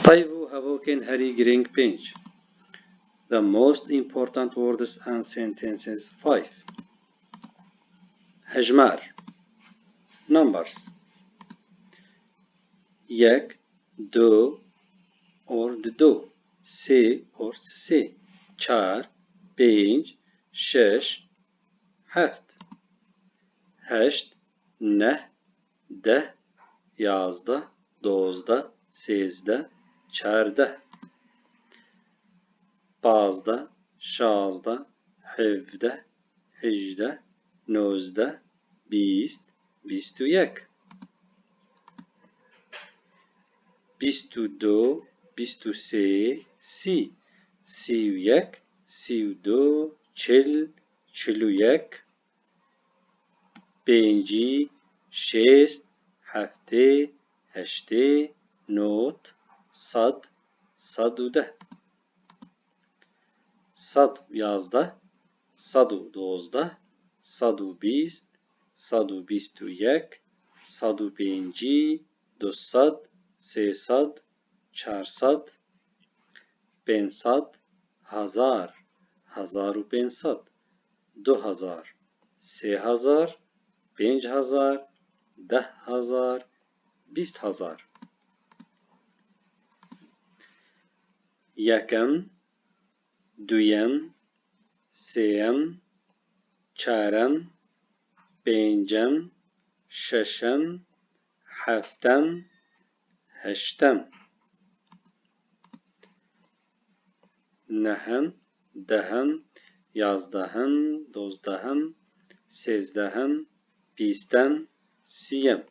طيب هاوكن هري جرينج بينج. The most important words and sentences 5. Hejmar. Numbers. Yek, do, or the do. Se or se. Char, pinj, shesh, heft. Heşt, neh, deh, yazda, dozda, sezde, çerde. Pazda, şazda, hevde, hecde, nozde, بیست، بیست و یک، بیست و دو، بیست و سه، سی، سی و یک، سی و دو، چل، چل و یک، پنجی، شست، هفته، هشته، نوت، صد، صد و ده. صد یازده، صد و دوزده، صد و بیست، صد و بیست و یک، صد و پنجی، دوصد، سیصد، چهارصد، پنجصد، هزار، هزار و پنجصد، 2000، 3000، 5000، 10000، 20000. یکم، دویم، سیم، چهارم، پنجم، ششم، هفتم، هشتم، نهم، دهم، یازدهم، دوزدهم، سیزدهم، بیستم، سیم.